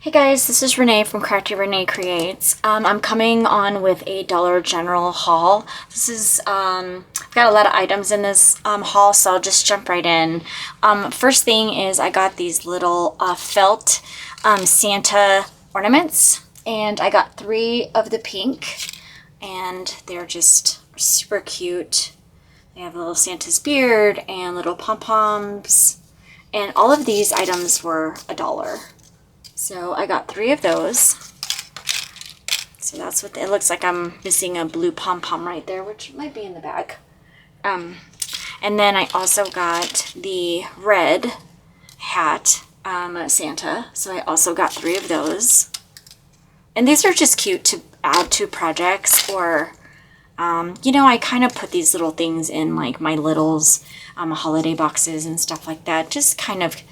Hey guys, this is Renee from Crafty Renee Creates. I'm coming on with a Dollar General haul. This is, I've got a lot of items in this haul, so I'll just jump right in. First thing is I got these little felt Santa ornaments, and I got 3 of the pink, and they're just super cute. They have a little Santa's beard and little pom-poms, and all of these items were $1. So I got 3 of those. So that's what it looks like. I'm missing a blue pom-pom right there, which might be in the bag. And then I also got the red hat Santa. So I also got 3 of those. And these are just cute to add to projects, or you know, I kind of put these little things in like my littles holiday boxes and stuff like that. Just kind of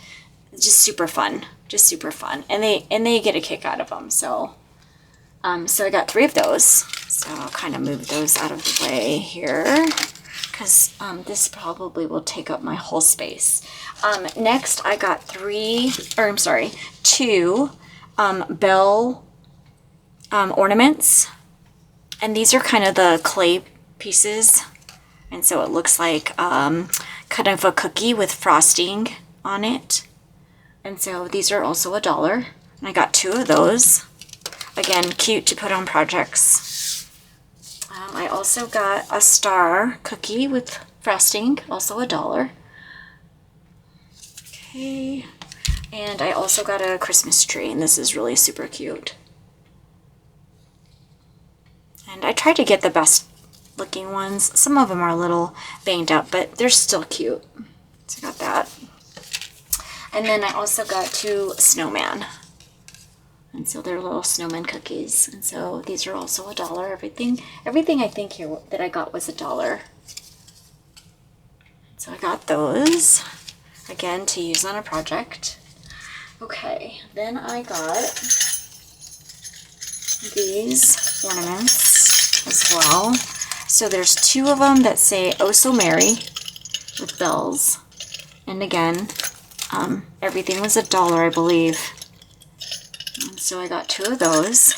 super fun. Just super fun, and they get a kick out of them. So so I got 3 of those. So I'll kind of move those out of the way here, because this probably will take up my whole space. Next I got 2 bell ornaments, and these are kind of the clay pieces, and so it looks like kind of a cookie with frosting on it. And so these are also $1, and I got 2 of those. Again, cute to put on projects. I also got a star cookie with frosting, also $1. Okay, and I also got a Christmas tree, and this is really super cute. And I tried to get the best looking ones. Some of them are a little banged up, but they're still cute. So I got that. And then I also got 2 snowman. And so they're little snowman cookies. And so these are also $1. Everything I think here that I got was $1. So I got those, again, to use on a project. Okay, then I got these ornaments as well. So there's 2 of them that say "Oh So Merry" with bells. And again, everything was $1, I believe. And so I got 2 of those.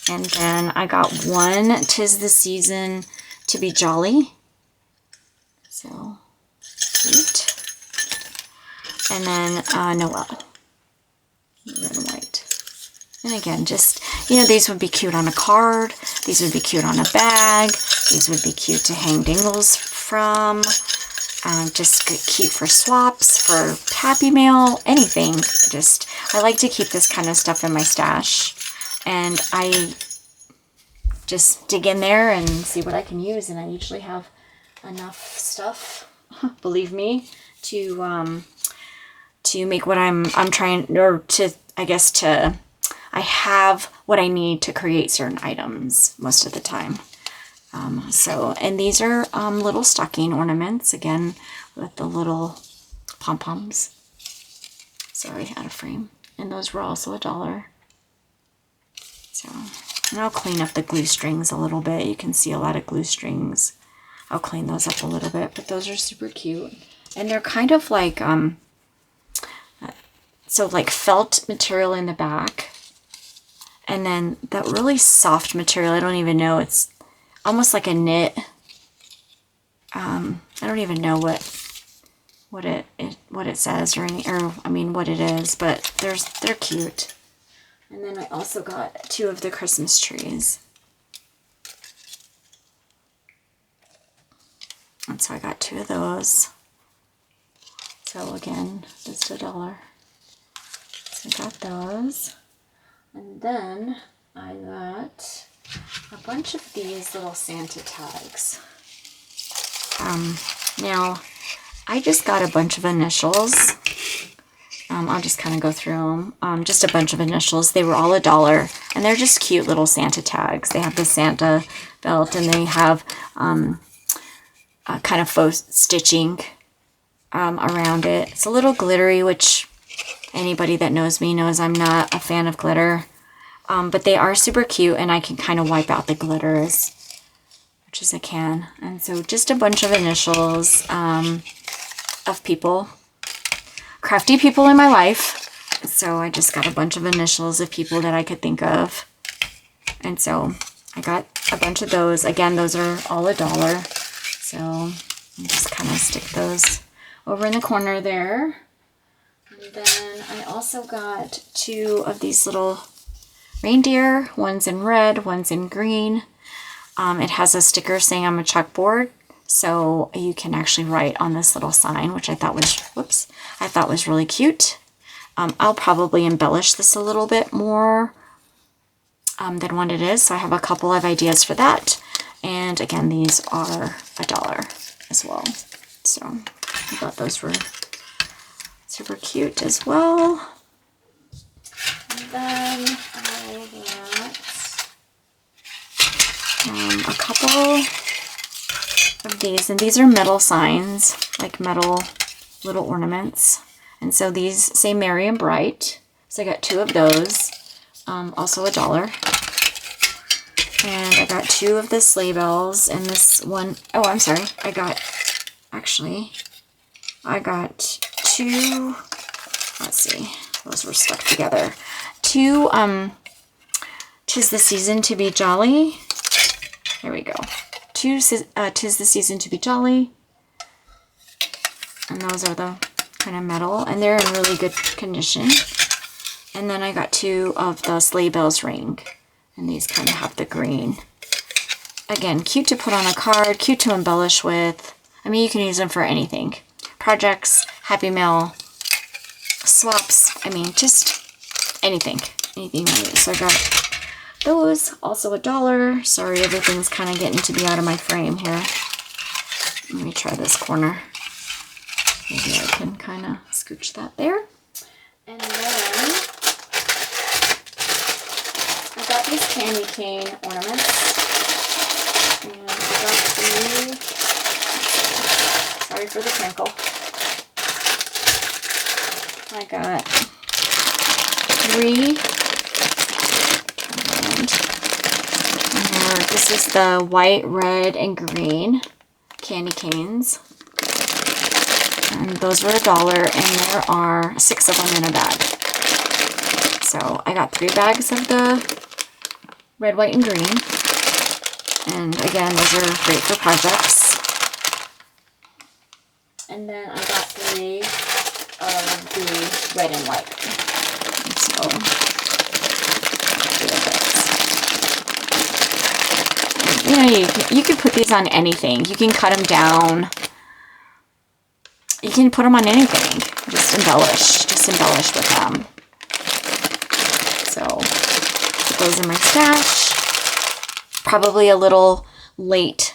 And then I got 1 "'Tis the Season to Be Jolly." So cute. And then Noel, red and white. And again, just, you know, these would be cute on a card. These would be cute on a bag. These would be cute to hang dingles from. Just cute for swaps, for Happy Mail, anything. I like to keep this kind of stuff in my stash, and I just dig in there and see what I can use, and I usually have enough stuff, believe me, to make what I'm trying, or to, I guess, I have what I need to create certain items most of the time. And these are little stocking ornaments, again, with the little pom-poms. Sorry, out of frame. And those were also $1. So, and I'll clean up the glue strings a little bit. You can see a lot of glue strings. I'll clean those up a little bit, but those are super cute. And they're kind of like, like felt material in the back. And then that really soft material, I don't even know, it's almost like a knit. I don't even know what it says or what it is, but they're cute. And then I also got 2 of the Christmas trees. And so I got 2 of those. So again, just $1. So I got those. And then I got a bunch of these little Santa tags. Now, I just got a bunch of initials. I'll just kind of go through them. Just a bunch of initials. They were all $1, and they're just cute little Santa tags. They have the Santa belt, and they have kind of faux stitching around it. It's a little glittery, which anybody that knows me knows I'm not a fan of glitter. But they are super cute, and I can kind of wipe out the glitter as much as I can. And so just a bunch of initials of people. crafty people in my life. So I just got a bunch of initials of people that I could think of. And so I got a bunch of those. Again, those are all $1. So I'll just kind of stick those over in the corner there. And then I also got 2 of these little reindeer. One's in red, one's in green. It has a sticker saying I'm a chalkboard. So you can actually write on this little sign, which I thought was really cute. I'll probably embellish this a little bit more than what it is. So I have a couple of ideas for that. And again, these are $1 as well. So I thought those were super cute as well. And then I got a couple of these, and these are metal signs, like metal little ornaments. And so these say Merry and Bright. So I got 2 of those, also $1. And I got 2 of the sleigh bells, and this one, oh, I'm sorry, I got 2, let's see, those were stuck together. 2, 'Tis the Season to Be Jolly. There we go. 2, 'Tis the Season to Be Jolly. And those are the kind of metal, and they're in really good condition. And then I got 2 of the Sleigh Bells Ring, and these kind of have the green. Again, cute to put on a card, cute to embellish with. I mean, you can use them for anything. Projects, Happy Mail, swaps, I mean, just anything. Anything you need. So I got those, also $1. Sorry, everything's kind of getting to be out of my frame here. Let me try this corner. Maybe I can kind of scooch that there. And then I got these candy cane ornaments. And I got these. Sorry for the crinkle. I got 3. And this is the white, red, and green candy canes. And those were $1, and there are 6 of them in a bag. So I got 3 bags of the red, white, and green. And again, those are great for projects. And then I got 3 of the red and white. So, you know, you can put these on anything. You can cut them down. You can put them on anything. Just embellish with them. So, put those in my stash. Probably a little late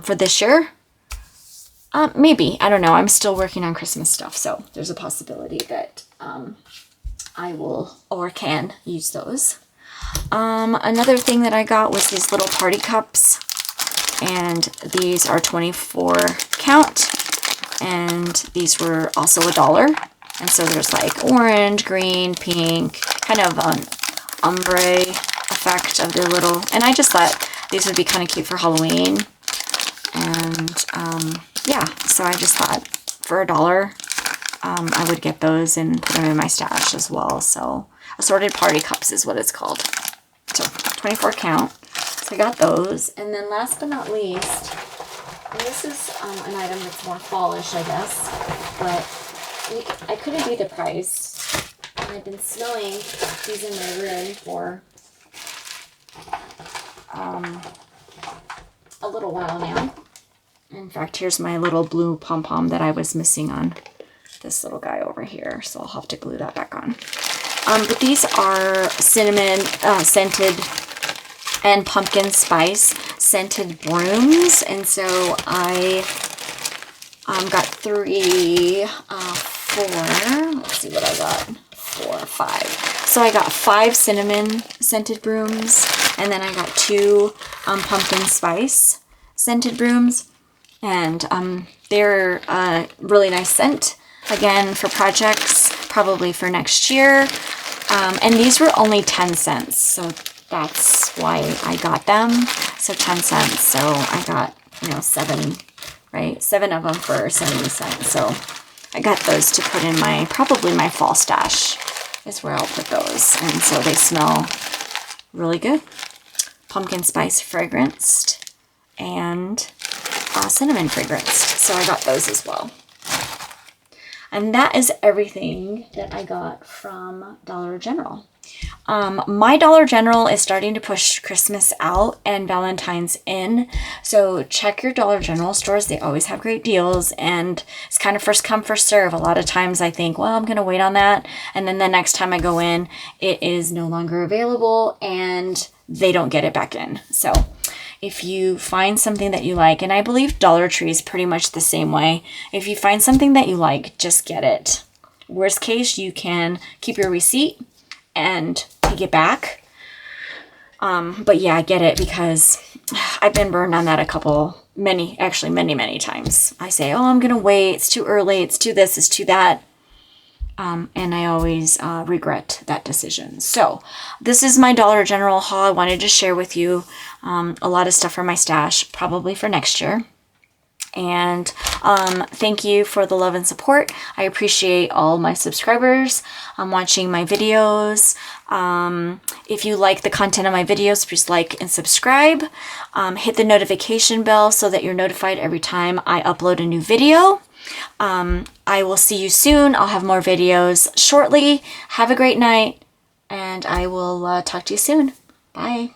for this year. Maybe. I don't know. I'm still working on Christmas stuff, so there's a possibility that I will or can use those. Another thing that I got was these little party cups, and these are 24 count. And these were also $1. And so there's like orange, green, pink, kind of an ombre effect of the little, and I just thought these would be kind of cute for Halloween. And yeah, so I just thought for $1, I would get those and put them in my stash as well. So assorted party cups is what it's called. So 24 count. So I got those. And then last but not least, and this is an item that's more fallish, I guess, but I couldn't beat the price. And I've been smelling these in my room for a little while now. In fact, here's my little blue pom-pom that I was missing on this little guy over here, so I'll have to glue that back on. But these are cinnamon scented and pumpkin spice scented brooms, and so I got 3, 4, let's see what I got, 4, 5. So I got 5 cinnamon scented brooms, and then I got 2 pumpkin spice scented brooms, and they're a really nice scent, again, for projects, probably for next year. And these were only 10 cents, so that's why I got them. So 10 cents, so I got, 7, right? 7 of them for 70 cents. So I got those to put in my, probably my fall stash is where I'll put those. And so they smell really good. Pumpkin spice fragranced and cinnamon fragranced. So I got those as well. And that is everything that I got from Dollar General. My Dollar General is starting to push Christmas out and Valentine's in. So check your Dollar General stores. They always have great deals, and it's kind of first come, first serve. A lot of times I think, well, I'm going to wait on that. And then the next time I go in, it is no longer available and they don't get it back in. So if you find something that you like, and I believe Dollar Tree is pretty much the same way. If you find something that you like, just get it. Worst case, you can keep your receipt and take it back. But yeah, get it, because I've been burned on that many times. I say, oh, I'm going to wait. It's too early. It's too this, it's too that. And I always regret that decision. So this is my Dollar General haul. I wanted to share with you a lot of stuff for my stash, probably for next year. And thank you for the love and support. I appreciate all my subscribers watching my videos. If you like the content of my videos, please like and subscribe. Hit the notification bell so that you're notified every time I upload a new video. I will see you soon. I'll have more videos shortly. Have a great night, and I will talk to you soon. Bye.